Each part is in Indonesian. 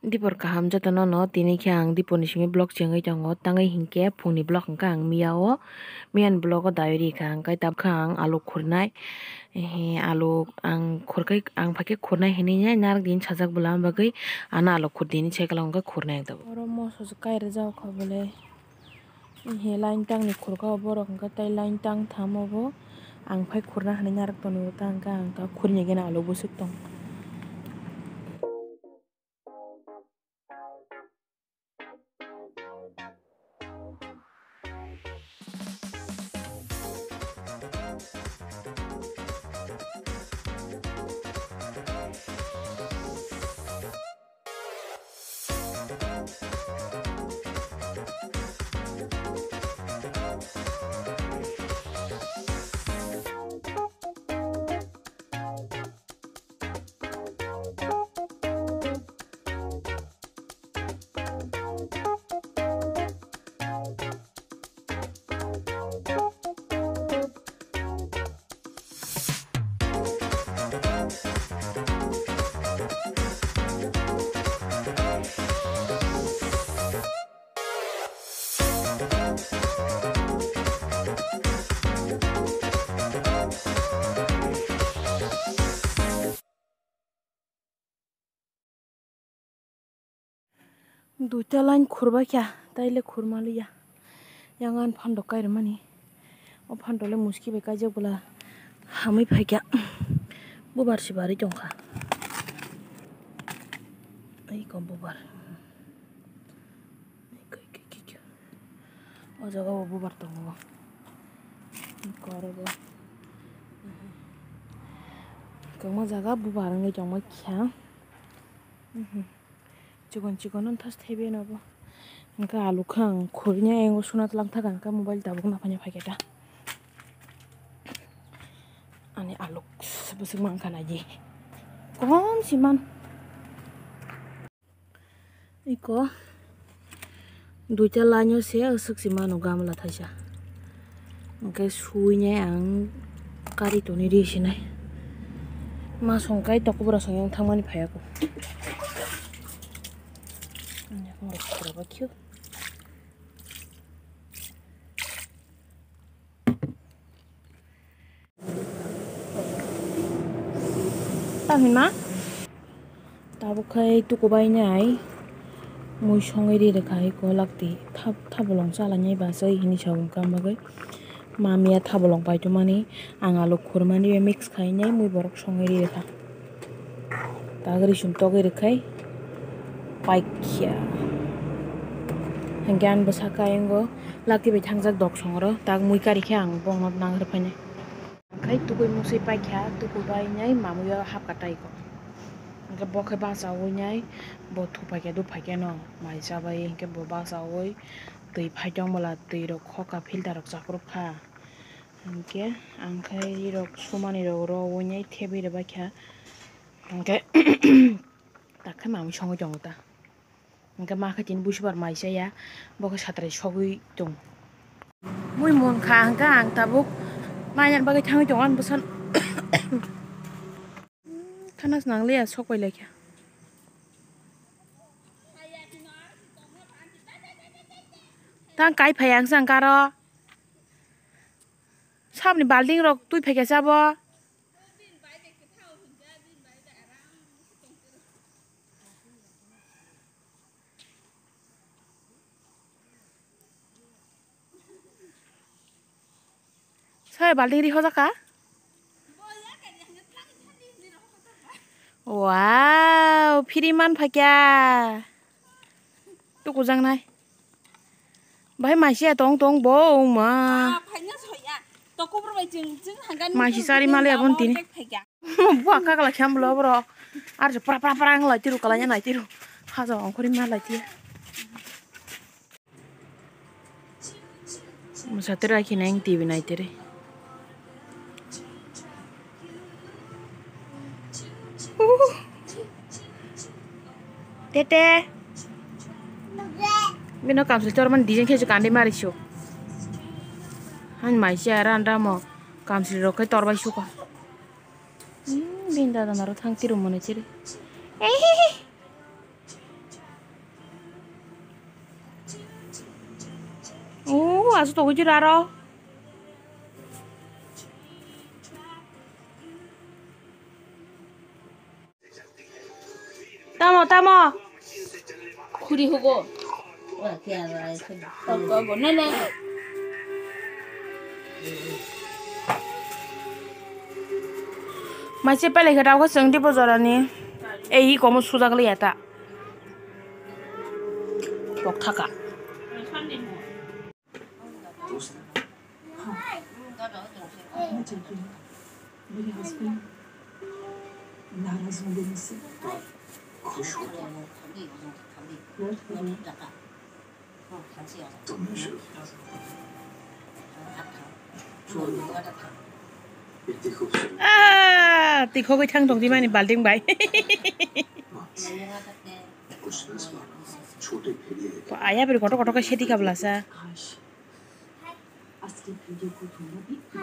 Dipor kaham jatono no tini kyang dipor ni singi blog chengai jango tangai hingke phungni blog hangkang miyao miyan blog o diary kang kai tab kang alu khurnai alu ang khurkai ang phake khurnai hini nya narak din sajak bulam bagai ana alu khurdini chekala hongka khurnai tab oro moso kai ra jaw khabole he line tang ni khurka borok hongka tai line tang thamo bo ang phai khurna hani narak tono tang kang ka khurni gena alu busuk tong duita line khurba kya taile khurmali ya yangan phando kair mani o phandole muski be kaje bula hamai phai kya bubar sibari jongkha ai kom bubar o jaga o bubar tongo korobo kama jaga bubar ngai jongma kya cikon tas thebe no bo angka alu khang khurnya engo sunat lang thak angka mobile tabuk na phanya phaketa ane alu sebesek mangka aja kon siman iko duita lanyo se asuk siman gamla thaisa angka suinya ang kari toni risinai ma songkai tokubra songyang thangmani phayako Barbecue. Tahin ma? Tabukai tuku bai nyai. Mui songai ri rekai ko lakti thabolong chala nyai basai hini sawung kam bagai. Mamia thabolong pai tu mani ang alu khurmani be mix khai nyai mui borok songai ri rekha. Tagari sum togai rekai. Paikya. Henggan besaka enggo lakti be thangjak dok songro tag mui kari khe ang bongnot nang rphane khai tukui musai paikha tuku bai nyai mamuya hap katai ko angka bokhe basa oi nyai bo thupai du phaike no mai sabai engke bo basa oi tui phaitong bola tui rok khoka filter rok chakruk kha engke angkhai rok sumani rok ro oi nyai thebi re baikha engke takhai mamu songo jong ta angka makhatin bushbar maisa ya bokhe satrai sogui tong mui mon kha angka ang tabuk mayan bagai thangi tong an busan khanas nangle ya sokoi lekha tang kai phayang sang karo sabni balding rok tui pheke jabo Saya balding ri hojaka wow piriman phakya tu kujang nai bai maisia tong bo ma maisi sari male abon tini buah kakala kham lo bro ar je pra nglai tiru kalanya nai tiru haja ongkori malai ti musatera khineng tv nai tere Tete bino kamsul torman dijen kheju kande marisho han maisia randa mo kamsul ro kai torbai shuka binda da naro thang tiru mone chiri 와서 또 오질 알아. 따모. खुरी होगो क्या रहा है तो नहीं मासे पहले के डाव को संगति बजारा ने यही को मुझ सुधा के लिए आता बक्था का मेरे हस्बैंड नाराज होंगे मुझसे खुश हो तुमने शुरू इतनी खूबसूरत तीखो कोई ठंग टोंग दी मैंने बाल्टिंग बाई छोटे भेड़िए आया फिर कोटो का शेती का बलासा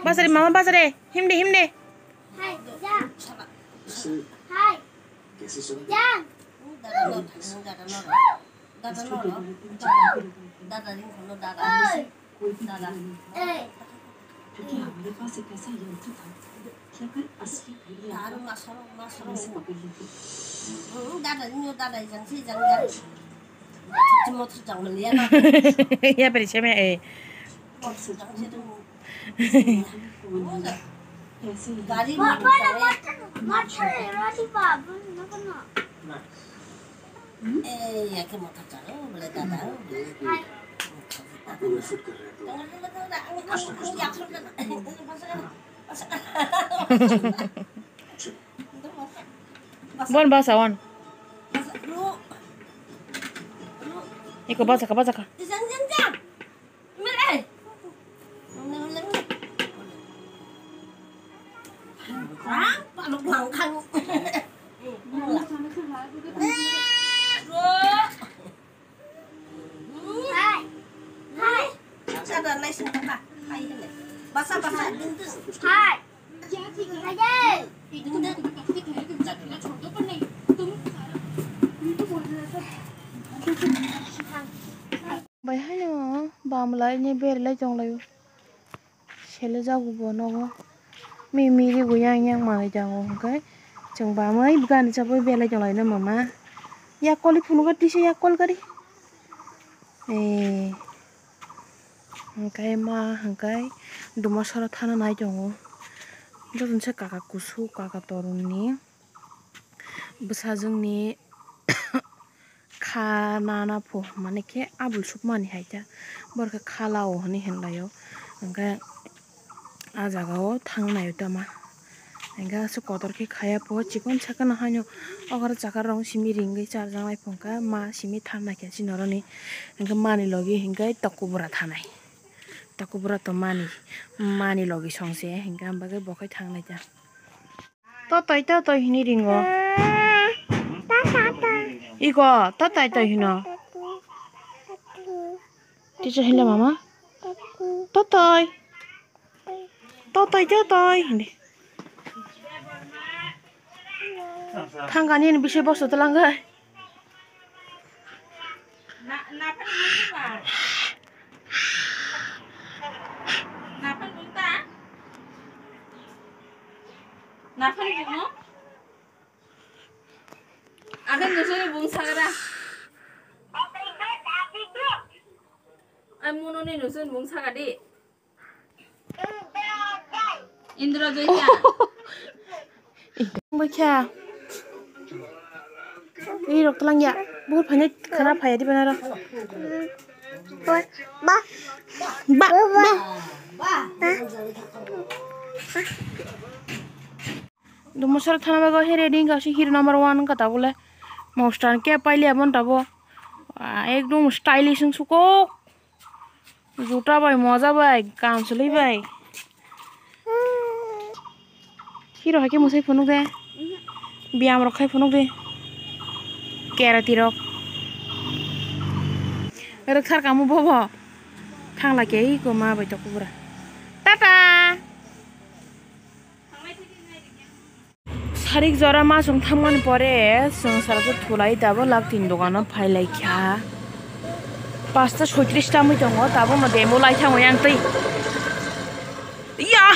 बासरे मामा बासरे हिमडे कैसे सुन क्योंकि हमारे पास एक ऐसा यंत्र था कि अगर असली भेड़िया से पकड़ लेते या परिचय में गाड़ी ya ke motor caro boleh dadah shoot कर रहे Bon bahasa wan. Iko bahasa ka. Jang. Mere. Pak lu langkang. Hai. Ada naik sini Pak. Hai ini. Basah. Hai. Jadi aja. Itu dah. Bài hay nữa, bà mà lấy như bê lấy chồng lấy sẽ lấy rau của bò nó mi đi của nhang mà lấy chồng cái chồng bà mới bukan cho bê lấy chồng lấy nữa mama ya call đi phun cái đi ya call cái đi cái mà cái đồ mà sao thằng này chồng cho chúng sẽ cả kusu cả torun ni besar jeng ni खाना फो माने के आबुल सुप माने हाइता बरका खालाओ हनी हेनलायो अंगा आ जागाओ थांनायो तमा अंगा सु कदर के खाया पो चिकन छकन हानो अगर जागा रंग सिमी रिंगै चार जांगाय पंका मा सिमी थाना के सिनरनि अंगा मानि लगी हिंगाय तकुबरा थानाय तकुबरा तो मानि लगी संसे हिंगा बागे बखै थांनाय जा तो हिनि रिंगो 이거 따따 히나 티저 힐라 마마 따따이 근데 탕가니는 비실 벌써 들랑가 나팔이 뭐? 아까 무슨 뭉사가라? 아 무노니 무슨 뭉사가디? 인드라 저기야. 뭐야? 이 럭들랑이야. 뭘 파냐? 가나 파야 돼 바나라. 바. Dumasar thana bago hereding gashi hero number 1 kata bole monster ke paile abon tabo ekdom stylish suko juta bai moja bai kam chuli bai hero hake musai phonuk de biam rokhai phonuk de kerati rok thar kamu bobo thangla ke ko ma bai to kubra tata Harik jora masung thamgan pore sangsar ko thulai dabo lak tin dogan phailai kha 5টা 36টা মই दङ दाबो म डेमो लाइथाङो आं तै या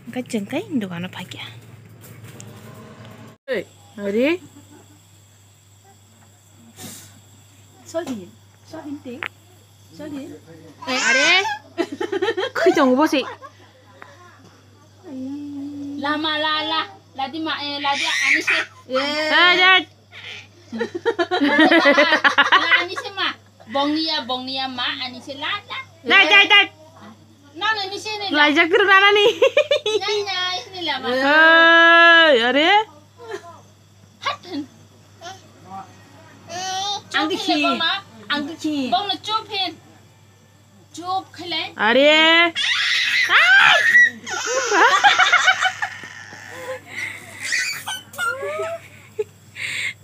ओमफ्राय जों तै दुकानाव फायगिया अरे अरे खैदङ बसे lama lala ladi ma ladi anise la anise ma bongnia ma anise lada dai no anise ne lajak tur nana ni nyai ini lama अरे hatan Angki ki. bong na chopin chop khalai अरे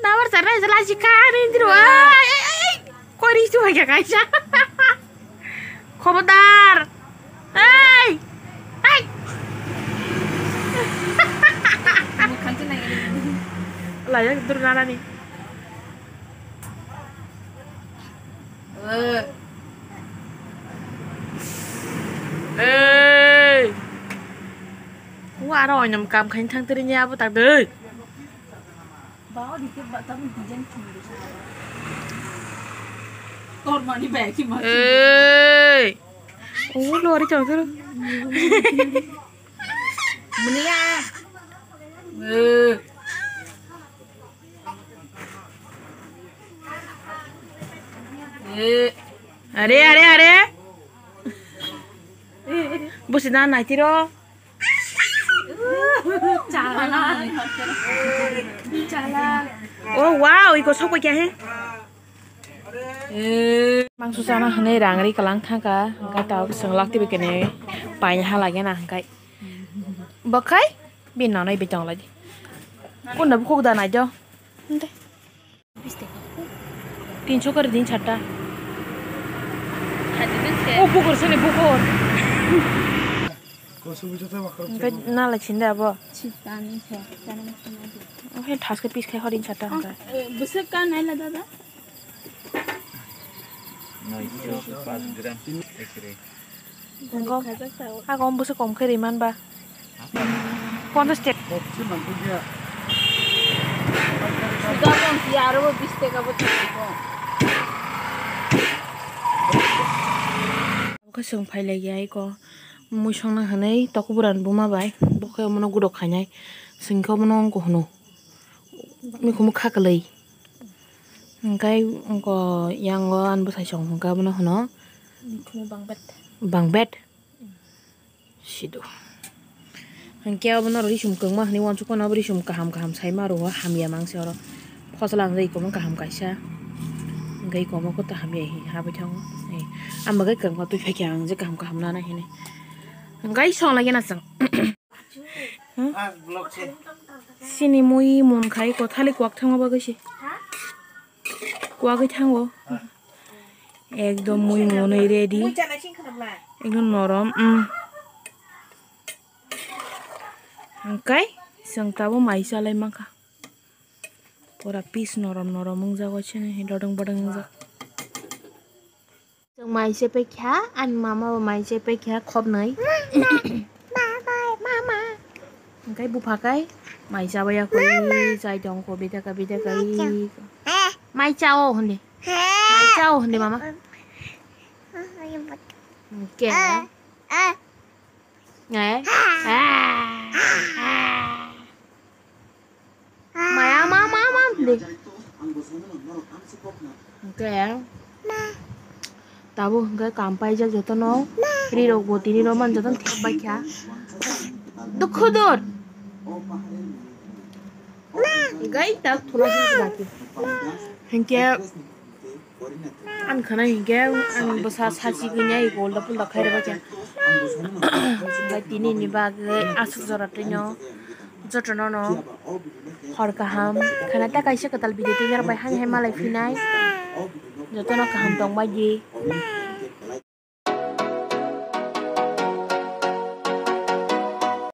Nawar sana jelas ikan ini tuh. Kok itu aja kaca? Komentar. Hey. Lah ya turun nana nih. Wah, rồi nhầm cầm khánh thăng tư nha với tạc tư. Báo đi cái bạn tâm thì dân chủ được sao? kon ma ni ba ki ma Ê. Ủa lùa đi chờ thôi. Mulia. Are. Bos na nai tiro. Oh wow, ikut sok kaya he. Mang susana hane rangri kalang thangka, angkai tau senglak tibe kene, paine halage na angkai. Bakai, bin na nai betong lagi. Kau nak buku dah najo, ente. 300 कर दिन छट्टा ओ बुकुर सने बुकुर ओमफ्राय नालाय छिन्दा अब chitani se kana ओमफ्राय थासके पिस खाय हरिन छट्टा ओमफ्राय busuk kan naila dada Aku om busuk om kiriman ba 50 tek sudah bang siaro 20 taka bo Aku sung phai lagi ai ko mui song na hanai taku buran buma bai bokai mono gudok khanai singko mono ko hono mi ko mukha kalai angkai ko yang go an bu sai song ka mono hono mikhu bangbet sido angkai mono ri sum keng ma ni wan chu ko na ri sum kaham sai ma ro ham ya mang se ro khosalang dei ko mon kaham kaisa ngai ko mo ko ta ham ye ha bai thang ei amma ga keng ma tu phe kyang je kaham na na hene ngai song lagi na sang sini moi mon khai ko thali kwak thang ba gese kwak thang go ekdom moi mon ei ready ekdom norom angkai sang tabo mai salai maka pura piece norom mung jago chene lodong badang ja Jeng mai se pe kha an mama mai se pe kha khop nai mama cái bu phá cái mai sao bây giờ coi sai chồng của bây giờ cái mai chao hồn đi mai chao hồn đi mama kẹo nghe mày mama đi kẹo tao bu cái cảm bay ra cho tao nó đi đâu của tí đi đâu mình cho tao thiệp bay khá Duk khudut. Gai tak thula sin lagi. Hingke an khana hingke an basa sachi gnya I gol da pula khaira ba kya. Gai tini ni ba gai asuk zarate no. Jotno no. Hor ka ham khana ta kaisa katal bide tingar bai hang he malai finai. Jotno ka ham tong ba ji.